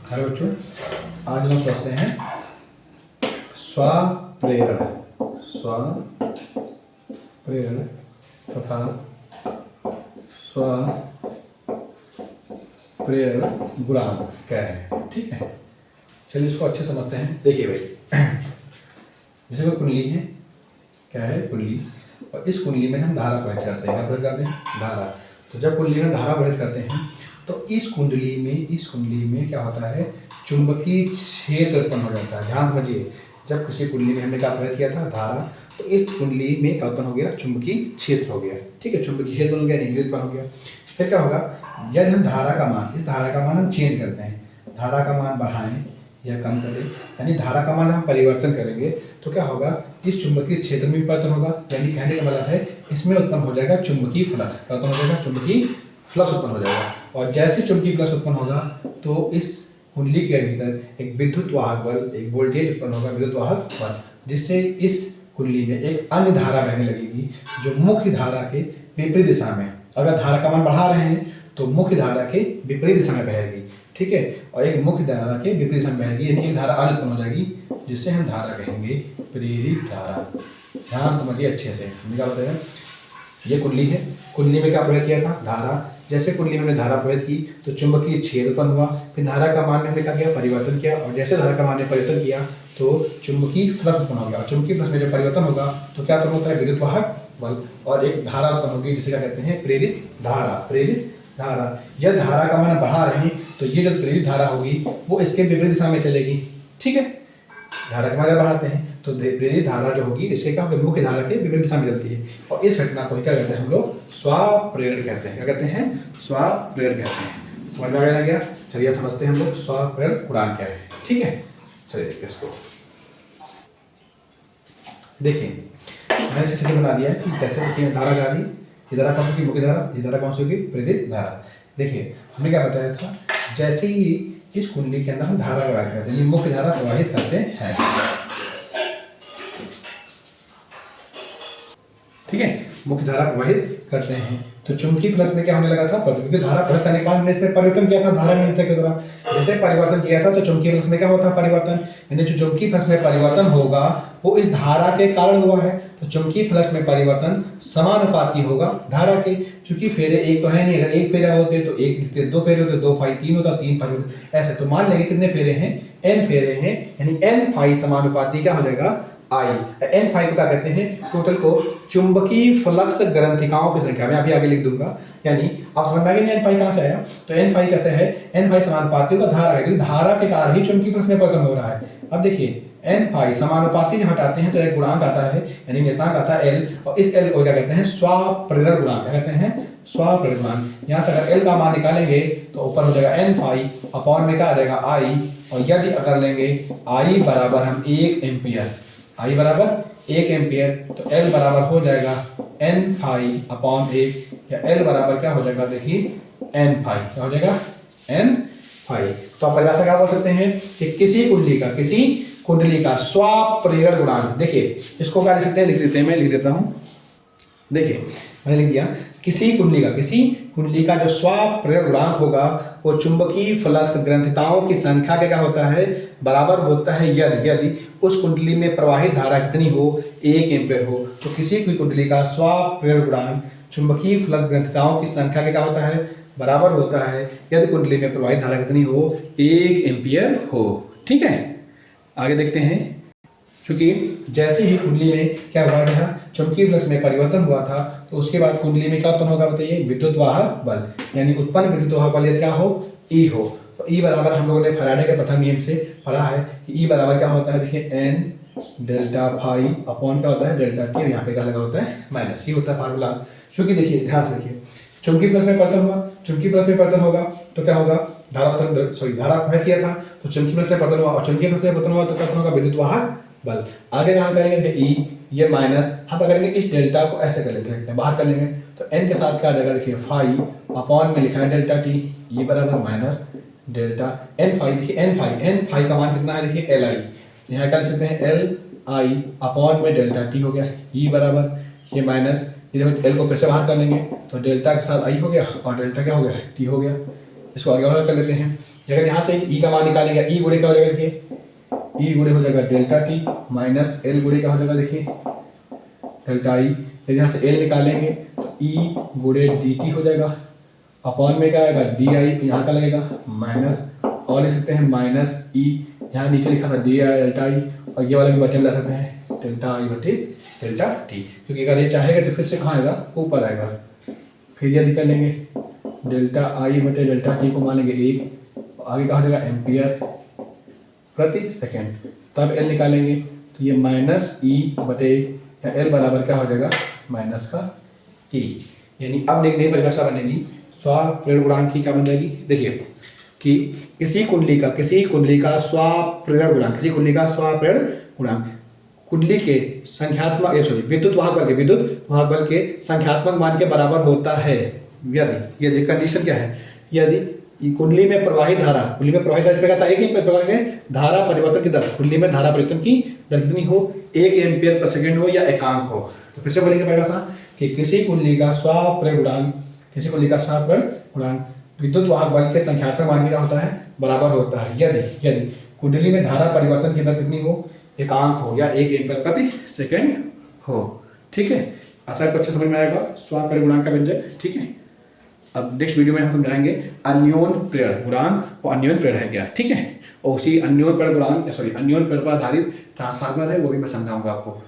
Hello बच्चों, आज हम समझते हैं स्वप्रेरण तथा स्वप्रेरण गुणांक क्या है। ठीक है, चलिए इसको अच्छे समझते हैं। देखिए भाई, जैसे कोई कुंडली है, क्या है कुंडली, और इस कुंडली में हम धारा प्रवाहित करते हैं। क्या प्रवाहित करते हैं? धारा। तो जब कुंडली में धारा प्रवाहित करते हैं तो इस कुंडली में क्या होता है, चुंबकीय क्षेत्र उत्पन्न हो जाता है। ध्यान समझिए, जब किसी कुंडली में हमने क्या प्रवाहित किया था, धारा, तो इस कुंडली में क्या उत्पन्न हो गया, चुंबकीय क्षेत्र हो गया। ठीक है, चुंबकीय क्षेत्र बन गया, विद्युत उत्पन्न हो गया। फिर क्या होगा, यदि हम धारा का मान, इस धारा का मान हम चेंज करते हैं, धारा का मान बढ़ाएं या कम करें, यानी धारा का मान हम परिवर्तन करेंगे, तो क्या होगा, इस चुंबकीय क्षेत्र में परिवर्तन होगा। यानी कहने का मतलब है, इसमें उत्पन्न हो जाएगा चुंबकीय फ्लक्स। क्या उत्पन्न हो जाएगा? चुंबकीय फ्लक्स उत्पन्न हो जाएगा। और जैसे चुंबकीय फ्लक्स उत्पन्न होगा तो इस कुंडली के भीतर एक विद्युत वाहक बल, एक वोल्टेज उत्पन्न होगा, विद्युत वाहक बल, जिससे इस कुंडली में एक अन्य धारा बहने लगेगी जो मुख्य धारा के विपरीत दिशा में। अगर धारा का मान बढ़ा रहे हैं तो मुख्य धारा के विपरीत दिशा में बहेगी। ठीक है, और एक मुख्य धारा के विपरीत दिशा में बहेगी, यानी एक धारा अन्य उत्पन्न हो जाएगी, जिससे हम धारा कहेंगे प्रेरित धारा। ध्यान समझिए अच्छे से, हमने क्या बताया, ये कुंडली है, कुंडली में क्या प्रवाहित किया था, धारा। जैसे कुंडली में हमने धारा प्रवाहित की तो चुंबकीय क्षेत्र उत्पन्न हुआ। फिर धारा का मान हमने क्या किया, परिवर्तन किया, और जैसे धारा का मान ने परिवर्तन किया तो चुंबकीय फ्लक्स उत्पन्न हो गया। और चुंबकीय फ्लक्स में जब परिवर्तन होगा तो क्या उत्पन्न होता है, विद्युत वाहक बल, और एक धारा उत्पन्न होगी, जिसे क्या कहते हैं, प्रेरित धारा। प्रेरित धारा, यदि धारा का मान बढ़ा रहे हैं तो ये जो प्रेरित धारा होगी वो इसके विपरीत दिशा में चलेगी। ठीक है, धारा का मान बढ़ाते हैं तो प्रेरित धारा जो होगी इसके क्या, मुख्य धारा के विपरीत दिशा में चलती है, और इस घटना को क्या कहते हैं, हम लोग स्वप्रेरण कहते हैं। क्या कहते हैं? स्वप्रेरण कहते हैं। समझ में आ गया? चलिए अब समझते हैं हम लोग स्वप्रेरण गुणांक क्या है। ठीक है, चलिए देखते हैं इसको। देखिए, मैंने इसे चित्र बना दिया है कि कैसे देखिए धारा जा रही है। ये धारा कौन सी होगी, मुख्य धारा। ये धारा कौन सी होगी, प्रेरित धारा। देखिए, हमने क्या बताया था, जैसे ही इस कुंडली के अंदर हम धारा प्रवाहित करते हैं, मुख्य धारा प्रवाहित करते हैं। ठीक है, मुख्य धारा प्रवाहित करते हैं तो चुंबकीय फ्लक्स में क्या होने लगा था, क्योंकि धारा प्रवाहित करने के बाद हमने इसमें परिवर्तन किया था धारा में के द्वारा। जैसे परिवर्तन किया था तो चुंबकीय फ्लक्स में क्या होता है, परिवर्तन। यानी जो चुंबकीय फ्लक्स में परिवर्तन होगा वो इस धारा के कारण हुआ है। तो चुंबकीय फ्लक्स में परिवर्तन समानुपाती होगा धारा के, क्योंकि फेरे एक तो है नहीं। अगर एक फेरा होते तो एक, दो फेरे होते, दो फाई तीन होता, तीन फाई होते, ऐसे। तो मान लेंगे कितने फेरे हैं, एन फेरे हैं, यानी एन फाई समानुपाती क्या हो जाएगा, आई। एन फाई को क्या कहते हैं, टोटल को चुंबकीय फ्लक्स ग्रंथिकाओं की संख्या। मैं अभी आगे लिख दूंगा, यानी आप समझ में आ गया एन फाई कहां से आया। तो एन फाई कैसे है, एन फाई समानुपाती का धारा है, क्योंकि धारा के कारण ही चुंबकीय फ्लक्स में परिवर्तन हो रहा है। अब देखिए, एन फाई समानुपाती जब हटाते हैं तो एक गुणांक आता है, यानी नियतांक आता है एल, और इस एल को क्या कहते हैं, स्वप्रेरण गुणांक। क्या कहते हैं, स्वप्रेरण गुणांक। यहाँ से अगर एल का मान निकालेंगे तो ऊपर हो जाएगा एन फाई, अपॉन में क्या आ जाएगा, आई। और यदि अगर लेंगे आई बराबर हम 1 एम्पियर, आई बराबर 1 एम्पियर, तो एल बराबर हो जाएगा एन फाई अपॉन 1, या एल बराबर क्या हो जाएगा, देखिए एन फाई। क्या हो जाएगा, एन फाई। तो आप परिभाषा क्या बोल सकते हैं कि किसी कुंडली का स्वप्रेरण गुणांक। देखिए, इसको क्या लिख सकते हैं, लिख देते हैं, मैं लिख देता हूं। देखिए, मैंने लिख दिया, किसी कुंडली का जो स्वप्रेरण गुणांक होगा वो चुंबकीय फ्लक्स ग्रंथिताओं की संख्या का क्या होता है, बराबर होता है यदि उस कुंडली में प्रवाहित धारा कितनी हो, 1 एम्पीयर हो। तो किसी भी कुंडली का स्वप्रेरण गुणांक चुंबकीय फ्लक्स ग्रंथिताओं की संख्या का क्या होता है, बराबर होता है यदि कुंडली में प्रवाहित धारा कितनी हो, 1 एम्पीयर हो। ठीक है, आगे देखते हैं। क्योंकि जैसे ही कुंडली में क्या हुआ था, चुंबकीय फ्लक्स में परिवर्तन हुआ था, तो उसके बाद कुंडली में क्या उत्पन्न होगा, बताइए, विद्युत वाहक बल। यानी उत्पन्न विद्युत वाहक बल यदि क्या हो, ई हो। तो ई बराबर हम लोगों ने फैराडे के प्रथम नियम से पढ़ा है कि ई बराबर क्या होता है, देखिए एन डेल्टा फाई अपॉन क्या होता है, डेल्टा टी, और यहाँ पे क्या लगा होता है, माइनस। ये होता है फार्मूला। क्योंकि देखिए, ध्यान से देखिए, चुंबकीय फ्लक्स में परिवर्तन हुआ, चुंबकीय फ्लक्स में परिवर्तन होगा तो क्या होगा, धारा प्रवाहित किया था तो चुंबकीय फ्लक्स में परिवर्तन हुआ, और चुंबकीय फ्लक्स में परिवर्तन हुआ तो क्या होगा, विद्युत वाहक बल। आगे कहाँ करेंगे, ई, ये माइनस, हम करेंगे इस डेल्टा को ऐसे कर लेते हैं, बाहर कर लेंगे तो एन के साथ क्या आ जाएगा, देखिए फाई अपॉन में लिखा है डेल्टा टी, ये बराबर माइनस डेल्टा एन फाई। देखिए एन फाई का मान कितना है, देखिए एल आई। यहाँ क्या लिख सकते हैं, एल आई अपॉन में डेल्टा टी हो गया, ई बराबर ये माइनस, ये देखो एल को फिर से बाहर कर लेंगे तो डेल्टा के साथ आई हो गया, और डेल्टा क्या हो गया, टी हो गया। इसको आगे और कर लेते हैं। अगर यहाँ से ई का मान निकालेंगे, ई गुणे क्या हो जाएगा देखिए, ई गुणे हो जाएगा डेल्टा टी माइनस एल गुणे क्या हो जाएगा देखिए डेल्टा ई। यदि यहाँ से एल निकालेंगे तो ई गुणे डी टी हो जाएगा, अपॉन में क्या आएगा डी आई, यहाँ का लगेगा माइनस, और लिख सकते हैं माइनस ई, यहाँ नीचे लिखा था डी आई डेल्टा आई, और ये वाला भी बटन ला सकते हैं डेल्टा आई बटे डेल्टा टी, क्योंकि अगर ये चाहेगा तो फिर से कहाँ आएगा ऊपर आएगा। फिर यदि कर लेंगे डेल्टा आई बटे डेल्टा टी को मान लेंगे 1, आगे कहा जाएगा एम्पियर प्रति सेकेंड, तब एल निकालेंगे तो ये माइनस ई बटे या एल बराबर क्या हो जाएगा माइनस का ई। यानी अब एक नई परिभाषा बनेगी स्वप्रेरण गुणांक की, क्या बन जाएगी देखिए कि किसी कुंडली का स्वप्रेरण गुणांक कुंडली के संख्यात्मक विद्युत वाहक बल के संख्यात्मक मान के बराबर होता है यदि कंडीशन क्या है, यदि कुंडली में प्रवाहित धारा इसमें कहता है 1 एम्पीयर में धारा परिवर्तन की दर, कुंडली में धारा परिवर्तन की दर कितनी हो 1 एम्पीयर पर सेकंड हो या एकांक हो। तो फिर से बोलेंगे परिभाषा कि किसी कुंडली का स्वप्रेरण गुणांक विद्युत वाहक बल के संख्यात्मक मान क्या होता है बराबर होता है यदि कुंडली में धारा परिवर्तन की दर कितनी हो एकांक हो या 1 एम्पीयर प्रति सेकंड हो। ठीक है, आशा है अच्छे समझ में आएगा स्वप्रेरण गुणांक का व्यंजन। ठीक है, अब नेक्स्ट वीडियो में हम समझाएंगे अन्योन प्रेरण गुणांक और अन्योन प्रेरण है क्या। ठीक है, और उसी अन्योन प्रेरण पर आधारित ट्रांसफार्मर है वो भी मैं समझाऊंगा आपको।